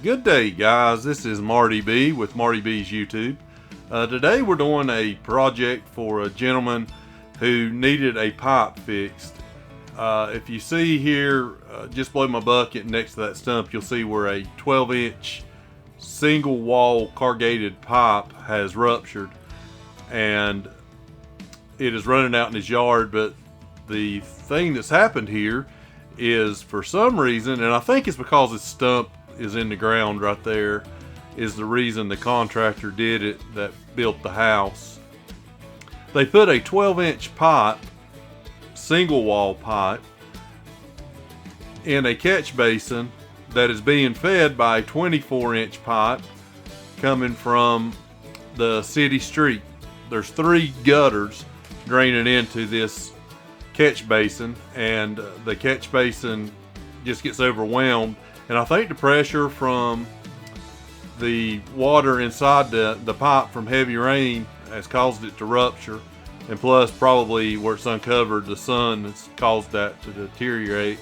Good day, guys. This is Marty B with Marty B's YouTube. Today we're doing a project for a gentleman who needed a pipe fixed. If you see here, just below my bucket next to that stump, you'll see where a 12-inch single wall corrugated pipe has ruptured, and it is running out in his yard. But the thing that's happened here is, for some reason, and I think it's because his stump is in the ground right there, is the reason the contractor did it that built the house. They put a 12-inch pipe, single wall pipe, in a catch basin that is being fed by a 24-inch pipe coming from the city street. There's 3 gutters draining into this catch basin, and the catch basin just gets overwhelmed. And I think the pressure from the water inside the pipe from heavy rain has caused it to rupture. And plus, probably where it's uncovered, the sun has caused that to deteriorate.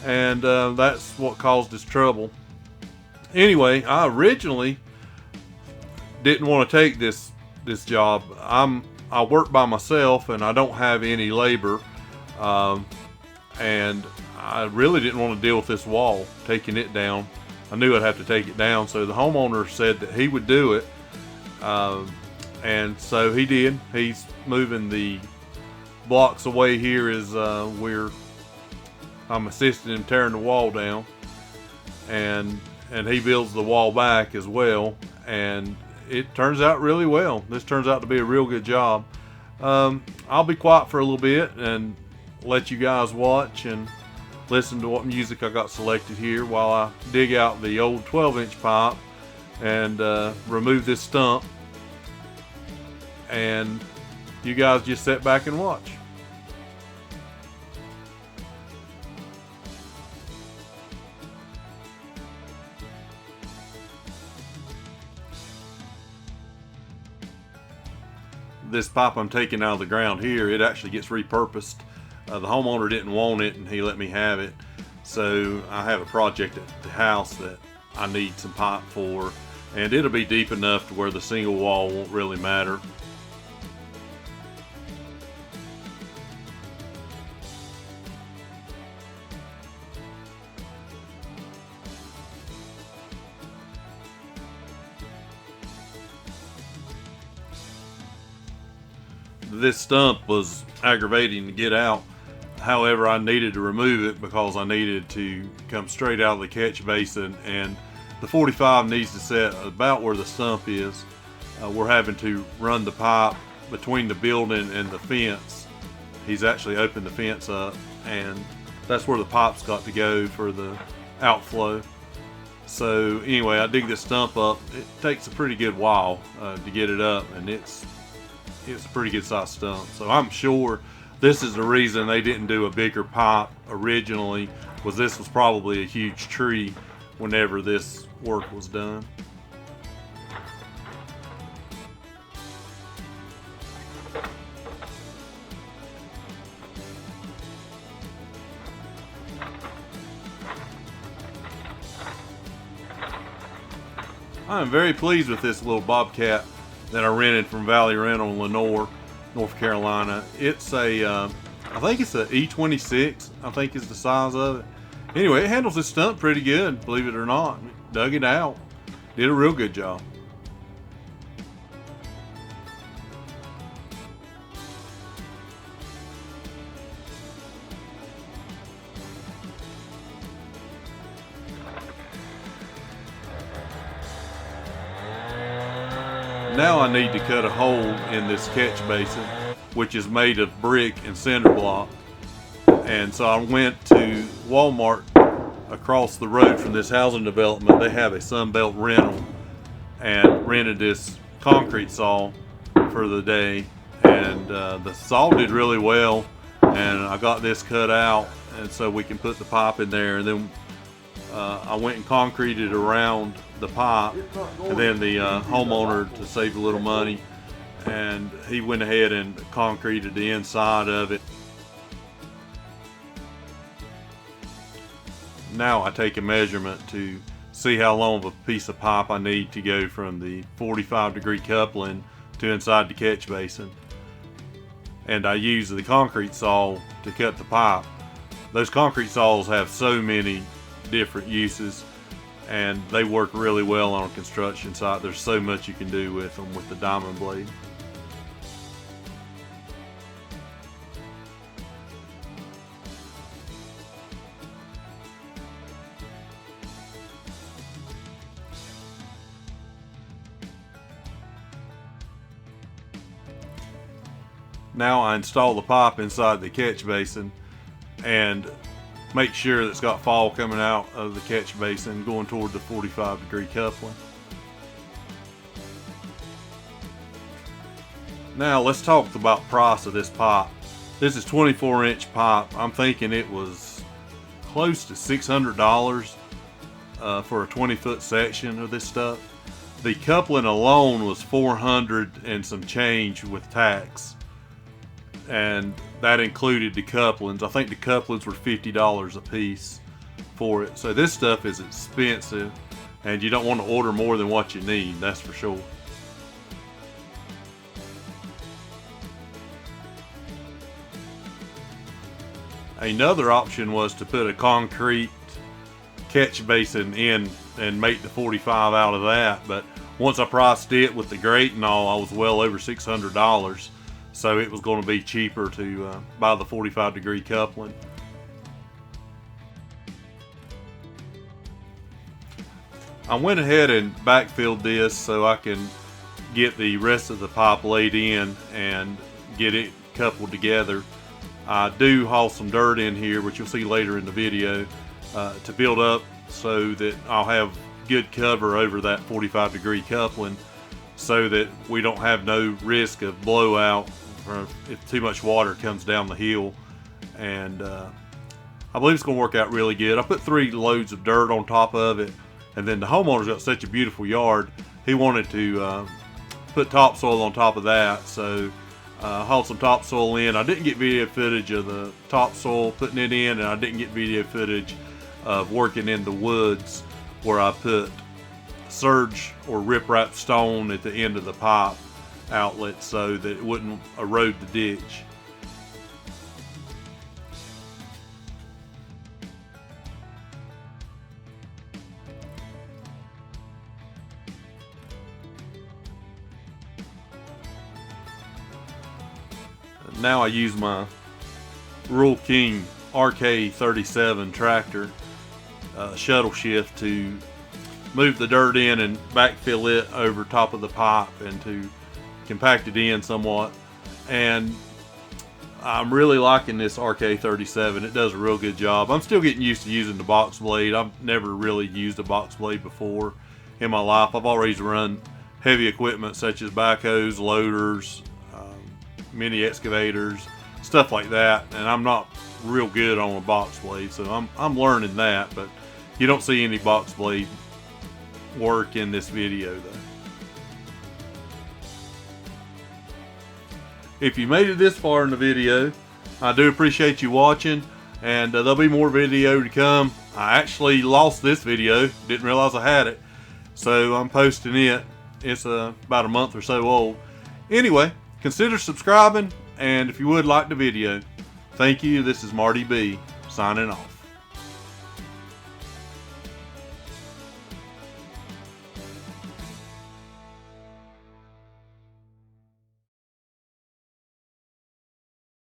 And that's what caused this trouble. Anyway, I originally didn't want to take this job. I work by myself and I don't have any labor. And I really didn't want to deal with this wall, taking it down. I knew I'd have to take it down, so the homeowner said that he would do it, and so he did. He's moving the blocks away here as I'm assisting him tearing the wall down, and he builds the wall back as well, and it turns out really well. This turns out to be a real good job. I'll be quiet for a little bit and let you guys watch and listen to what music I got selected here while I dig out the old 12-inch pipe and remove this stump, and you guys just sit back and watch. This pipe I'm taking out of the ground here, it actually gets repurposed. The homeowner didn't want it and he let me have it. So I have a project at the house that I need some pipe for, and it'll be deep enough to where the single wall won't really matter. This stump was aggravating to get out. However, I needed to remove it because I needed to come straight out of the catch basin, and the 45 needs to set about where the stump is. We're having to run the pipe between the building and the fence. He's actually opened the fence up, and that's where the pipe's got to go for the outflow. So anyway, I dig this stump up. It takes a pretty good while to get it up, and it's a pretty good sized stump. So I'm sure this is the reason they didn't do a bigger pipe originally, was this was probably a huge tree whenever this work was done. I am very pleased with this little Bobcat that I rented from Valley Rental in Lenore, North Carolina. It's a, I think it's a E26, I think is the size of it. Anyway, it handles this stump pretty good, believe it or not. Dug it out, did a real good job. Now I need to cut a hole in this catch basin, which is made of brick and cinder block. And so I went to Walmart across the road from this housing development. They have a Sunbelt rental, and rented this concrete saw for the day. And the saw did really well, and I got this cut out, and so we can put the pipe in there. And then I went and concreted around the pipe, and then the homeowner, to save a little money, and he went ahead and concreted the inside of it. Now I take a measurement to see how long of a piece of pipe I need to go from the 45-degree coupling to inside the catch basin. And I use the concrete saw to cut the pipe. Those concrete saws have so many different uses, and they work really well on a construction site. There's so much you can do with them with the diamond blade. Now I install the pipe inside the catch basin and make sure that it's got fall coming out of the catch basin going toward the 45-degree coupling. Now let's talk about the price of this pipe. This is 24-inch pipe. I'm thinking it was close to $600 for a 20-foot section of this stuff. The coupling alone was $400 and some change with tax. And that included the couplings. I think the couplings were $50 a piece for it. So this stuff is expensive, and you don't want to order more than what you need, that's for sure. Another option was to put a concrete catch basin in and make the 45 out of that, but once I priced it with the grate and all, I was well over $600. So it was going to be cheaper to buy the 45-degree coupling. I went ahead and backfilled this so I can get the rest of the pipe laid in and get it coupled together. I do haul some dirt in here, which you'll see later in the video, to build up so that I'll have good cover over that 45-degree coupling, so that we don't have no risk of blowout or if too much water comes down the hill. And I believe it's going to work out really good. I put 3 loads of dirt on top of it, and then the homeowner's got such a beautiful yard, he wanted to put topsoil on top of that, so hauled some topsoil in. I didn't get video footage of the topsoil putting it in, and I didn't get video footage of working in the woods where I put surge or riprap stone at the end of the pipe outlet so that it wouldn't erode the ditch. Now I use my Rural King RK37 tractor shuttle shift to move the dirt in and backfill it over top of the pipe and to compact it in somewhat. And I'm really liking this RK37. It does a real good job. I'm still getting used to using the box blade. I've never really used a box blade before in my life. I've always run heavy equipment such as backhoes, loaders, mini excavators, stuff like that, and I'm not real good on a box blade, so I'm learning that. But you don't see any box blade work in this video though. If you made it this far in the video, I do appreciate you watching, and there'll be more video to come. I actually lost this video, didn't realize I had it, so I'm posting it. It's about a month or so old. Anyway, consider subscribing, and if you would, like the video. Thank you. This is Marty B, signing off.